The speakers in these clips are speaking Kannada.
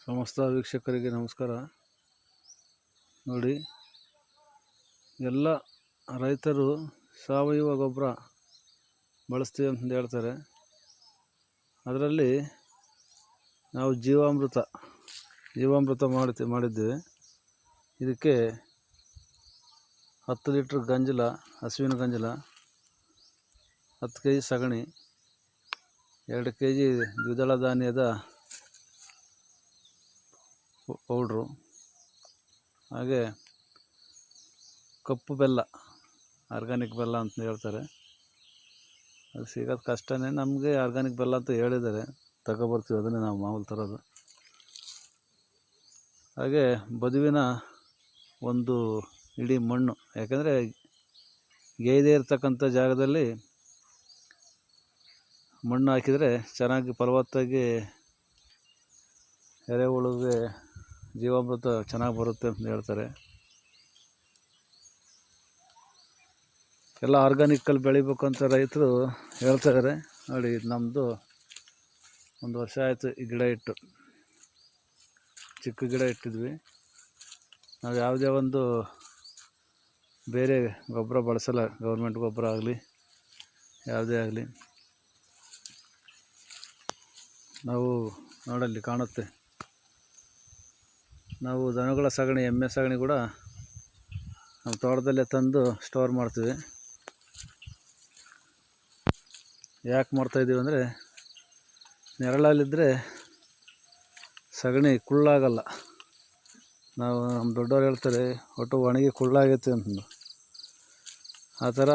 ಸಮಸ್ತ ವೀಕ್ಷಕರಿಗೆ ನಮಸ್ಕಾರ. ನೋಡಿ, ಎಲ್ಲ ರೈತರು ಸಾವಯವ ಗೊಬ್ಬರ ಬಳಸ್ತೀವಿ ಅಂತ ಹೇಳ್ತಾರೆ. ಅದರಲ್ಲಿ ನಾವು ಜೀವಾಮೃತ ಮಾಡಿದ್ದೇವೆ. ಇದಕ್ಕೆ 10 ಲೀಟ್ರ್ ಗಂಜಲ, ಹಸುವಿನ ಗಂಜಲ, 10 kg ಸಗಣಿ, 2 kg ದ್ವಿದಳ ಧಾನ್ಯದ ಪೌಡ್ರು, ಹಾಗೆ ಕಪ್ಪು ಬೆಲ್ಲ, ಆರ್ಗ್ಯಾನಿಕ್ ಬೆಲ್ಲ ಅಂತ ಹೇಳ್ತಾರೆ. ಅದು ಸಿಗೋದು ಕಷ್ಟನೇ. ನಮಗೆ ಆರ್ಗ್ಯಾನಿಕ್ ಬೆಲ್ಲ ಅಂತ ಹೇಳಿದ್ದಾರೆ, ತಗೊಬರ್ತೀವಿ. ಅದನ್ನೇ ನಾವು ಮಾಮೂಲು ತರೋದು. ಹಾಗೆ ಬದುವಿನ ಒಂದು ಇಡೀ ಮಣ್ಣು, ಯಾಕಂದರೆ ಗೇಯ್ದೆ ಇರ್ತಕ್ಕಂಥ ಜಾಗದಲ್ಲಿ ಮಣ್ಣು ಹಾಕಿದರೆ ಚೆನ್ನಾಗಿ ಫಲವತ್ತಾಗಿ ಎರೆಹುಳುಗೆ ಜೀವಾಮೃತ ಚೆನ್ನಾಗಿ ಬರುತ್ತೆ ಅಂತ ಹೇಳ್ತಾರೆ. ಎಲ್ಲ ಆರ್ಗ್ಯಾನಿಕ್ಕಲ್ಲಿ ಬೆಳಿಬೇಕು ಅಂತ ರೈತರು ಹೇಳ್ತಾಯಿದ್ದಾರೆ. ನೋಡಿ, ಇದು ನಮ್ಮದು 1 ವರ್ಷ ಆಯಿತು ಈ ಗಿಡ ಇಟ್ಟು. ಚಿಕ್ಕ ಗಿಡ ಇಟ್ಟಿದ್ವಿ. ನಾವು ಯಾವುದೇ ಒಂದು ಬೇರೆ ಗೊಬ್ಬರ ಬಳಸಲ್ಲ, ಗೌರ್ಮೆಂಟ್ ಗೊಬ್ಬರ ಆಗಲಿ ಯಾವುದೇ ಆಗಲಿ. ನಾವು ನೋಡಲ್ಲಿ ಕಾಣುತ್ತೆ, ನಾವು ದನಗಳ ಸಗಣಿ, ಎಮ್ಮೆ ಸಗಣಿ ಕೂಡ ನಮ್ಮ ತೋಟದಲ್ಲೇ ತಂದು ಸ್ಟೋರ್ ಮಾಡ್ತೀವಿ. ಯಾಕೆ ಮಾಡ್ತಾಯಿದ್ದೀವಿ ಅಂದರೆ, ನೆರಳಲ್ಲಿದ್ದರೆ ಸಗಣಿ ಕುಳ್ಳಾಗಲ್ಲ. ನಮ್ಮ ದೊಡ್ಡವ್ರು ಹೇಳ್ತಾರೆ, ಒಟ್ಟು ಒಣಗಿ ಕುಳ್ಳಾಗೈತೆ ಅಂತಂದು. ಆ ಥರ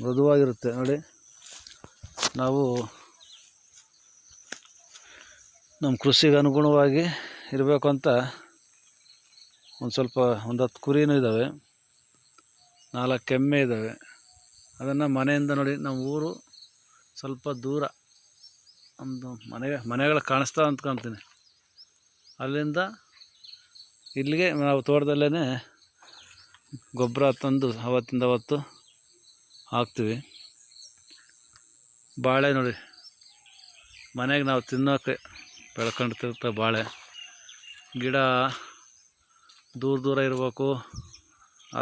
ಮೃದುವಾಗಿರುತ್ತೆ. ನೋಡಿ, ನಾವು ನಮ್ಮ ಕೃಷಿಗೆ ಅನುಗುಣವಾಗಿ ಇರಬೇಕು ಅಂತ ಒಂದು 10 ಕುರಿನೂ ಇದ್ದಾವೆ, 4 ಎಮ್ಮೆ ಇದ್ದಾವೆ. ಅದನ್ನು ಮನೆಯಿಂದ, ನೋಡಿ, ನಮ್ಮ ಊರು ಸ್ವಲ್ಪ ದೂರ, ಒಂದು ಮನೆಗಳು ಕಾಣಿಸ್ತಾ ಅಂತ ಕಾಣ್ತೀನಿ. ಅಲ್ಲಿಂದ ಇಲ್ಲಿಗೆ ನಾವು ತೋಟದಲ್ಲೇ ಗೊಬ್ಬರ ತಂದು ಅವತ್ತಿಂದ ಅವತ್ತು ಹಾಕ್ತೀವಿ. ಬಾಳೆ ನೋಡಿ, ಮನೆಗೆ ನಾವು ತಿನ್ನೋಕ್ಕೆ ಬೆಳ್ಕೊಂಡಿರ್ತ ಬಾಳೆ ಗಿಡ ದೂರ ಇರಬೇಕು,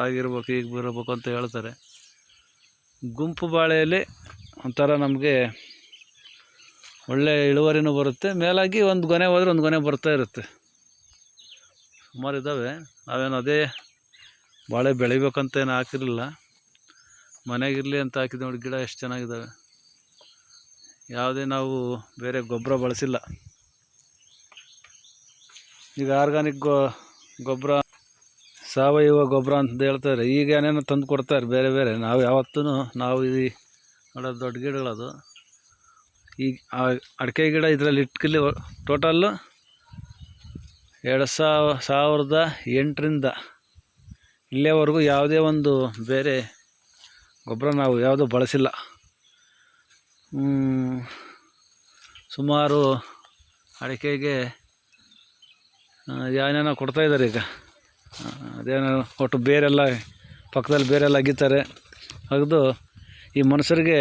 ಆಗಿರ್ಬೇಕು, ಈಗ ಬರಬೇಕು ಅಂತ ಹೇಳ್ತಾರೆ. ಗುಂಪು ಬಾಳೆಯಲ್ಲಿ ಒಂಥರ ನಮಗೆ ಒಳ್ಳೆ ಇಳುವರಿನೂ ಬರುತ್ತೆ. ಮೇಲಾಗಿ ಒಂದು ಗೊನೆ ಹೋದರೆ ಒಂದು ಗೊನೆ ಬರ್ತಾ ಇರುತ್ತೆ. ಸುಮಾರು ಇದ್ದಾವೆ. ನಾವೇನು ಅದೇ ಬಾಳೆ ಬೆಳಿಬೇಕಂತ ಏನು ಹಾಕಿರಲಿಲ್ಲ, ಮನೆಗಿರಲಿ ಅಂತ ಹಾಕಿದ್ವಿ. ನೋಡಿ, ಗಿಡ ಎಷ್ಟು ಚೆನ್ನಾಗಿದ್ದಾವೆ. ಯಾವುದೇ ನಾವು ಬೇರೆ ಗೊಬ್ಬರ ಬಳಸಿಲ್ಲ. ಈಗ ಆರ್ಗ್ಯಾನಿಕ್ ಗೊಬ್ಬರ, ಸಾವಯವ ಗೊಬ್ಬರ ಅಂತ ಹೇಳ್ತಾರೆ. ಈಗ ಏನೇನೋ ತಂದು ಕೊಡ್ತಾರೆ ಬೇರೆ. ನಾವು ಯಾವತ್ತೂ ನಾವು ಇದು ನೋಡೋದು ದೊಡ್ಡ ಗಿಡಗಳದು. ಈಗ ಅಡಿಕೆ ಗಿಡ ಇದರಲ್ಲಿ ಇಟ್ಕಿಲ್ಲಿ ಟೋಟಲ್ಲು 2008ರಿಂದ ಇಲ್ಲಿಯವರೆಗೂ ಯಾವುದೇ ಒಂದು ಬೇರೆ ಗೊಬ್ಬರ ನಾವು ಯಾವುದೂ ಬಳಸಿಲ್ಲ. ಸುಮಾರು ಅಡಿಕೆಗೆ ಏನೇನೋ ಕೊಡ್ತಾಯಿದ್ದಾರೆ ಈಗ. ಅದೇನೋ ಒಟ್ಟು ಬೇರೆಲ್ಲ ಪಕ್ಕದಲ್ಲಿ ಬೇರೆಲ್ಲ ಅಗಿತಾರೆ, ಅಗಿದು ಈ ಮನುಷ್ಯರಿಗೆ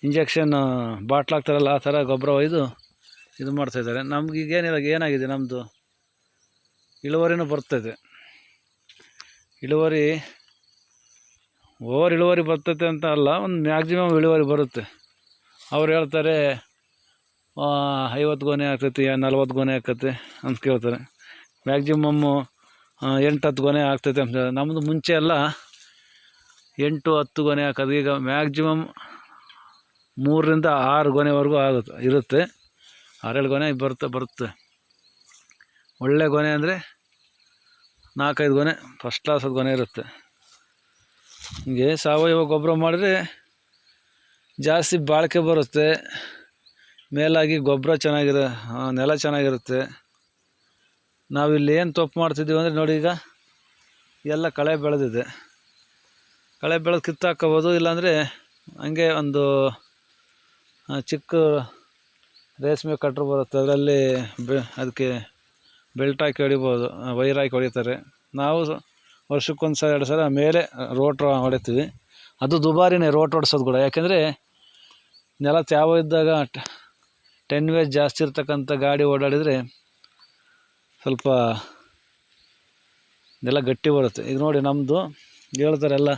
ಇಂಜೆಕ್ಷನ್ ಬಾಟ್ಲಾಗ್ತಾರಲ್ಲ, ಆ ಥರ ಗೊಬ್ಬರ ಒಯ್ದು ಇದು ಮಾಡ್ತಾಯಿದ್ದಾರೆ. ನಮಗೀಗೇನಿಲ್ಲ, ಏನಾಗಿದೆ, ನಮ್ಮದು ಇಳುವರಿನೂ ಬರ್ತೈತೆ. ಓವರ್ ಇಳುವರಿ ಬರ್ತೈತೆ ಅಂತ ಅಲ್ಲ, ಒಂದು ಮ್ಯಾಕ್ಸಿಮಮ್ ಇಳುವರಿ ಬರುತ್ತೆ. ಅವ್ರು ಹೇಳ್ತಾರೆ 50 ಗೊನೆ ಆಗ್ತೈತಿ, 40 ಗೊನೆ ಆಗ್ತೈತೆ ಅಂತ ಕೇಳ್ತಾರೆ. ಮ್ಯಾಕ್ಸಿಮಮ್ಮು 8-10 ಗೊನೆ ಆಗ್ತೈತೆ ಅಂತ. ನಮ್ಮದು ಮುಂಚೆ ಎಲ್ಲ 8-10 ಗೊನೆ ಹಾಕೋದು. ಈಗ ಮ್ಯಾಕ್ಸಿಮಮ್ 3-6 ಗೊನೆವರೆಗೂ ಇರುತ್ತೆ. 6-7 ಗೊನೆ ಬರುತ್ತೆ. ಒಳ್ಳೆ ಗೊನೆ ಅಂದರೆ 4-5 ಗೊನೆ, ಫಸ್ಟ್ ಕ್ಲಾಸದ ಗೊನೆ ಇರುತ್ತೆ. ಹೀಗೆ ಸಾವಯವ ಗೊಬ್ಬರ ಮಾಡಿದ್ರೆ ಜಾಸ್ತಿ ಬಾಳಿಕೆ ಬರುತ್ತೆ. ಮೇಲಾಗಿ ಗೊಬ್ಬರ ನೆಲ ಚೆನ್ನಾಗಿರುತ್ತೆ. ನಾವಿಲ್ಲಿ ಏನು ತಪ್ಪು ಮಾಡ್ತಿದ್ದೀವಿ ಅಂದರೆ, ನೋಡಿ, ಈಗ ಎಲ್ಲ ಕಳೆ ಬೆಳೆದಿದೆ. ಕಳೆ ಬೆಳೆದು ಕಿತ್ತಾಕೋಬೋದು, ಇಲ್ಲಾಂದರೆ ಹಂಗೆ ಒಂದು ಚಿಕ್ಕ ರೇಷ್ಮೆ ಕಟ್ರು ಬರುತ್ತೆ, ಅದರಲ್ಲಿ ಅದಕ್ಕೆ ಬೆಲ್ಟ್ ಹಾಕಿ ಹೊಡಿಬೋದು, ವೈರ್ ಹಾಕಿ ಹೊಡಿತಾರೆ. ನಾವು ವರ್ಷಕ್ಕೊಂದು 2 ಸಲ ಮೇಲೆ ರೋಟ್ರ್ ಹೊಡಿತೀವಿ. ಅದು ದುಬಾರಿನೇ ರೋಟ್ ಹೊಡ್ಸೋದು ಕೂಡ. ಯಾಕೆಂದರೆ ನೆಲ ತ್ಯಾವ ಇದ್ದಾಗ 10 ವೇಜ್ ಜಾಸ್ತಿ ಇರ್ತಕ್ಕಂಥ ಗಾಡಿ ಓಡಾಡಿದರೆ ಸ್ವಲ್ಪ ಇದೆಲ್ಲ ಗಟ್ಟಿ ಬರುತ್ತೆ. ಈಗ ನೋಡಿ ನಮ್ಮದು ಹೇಳ್ತಾರೆ ಎಲ್ಲ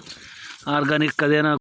ಆರ್ಗಾನಿಕ್ ಅದೇನೋ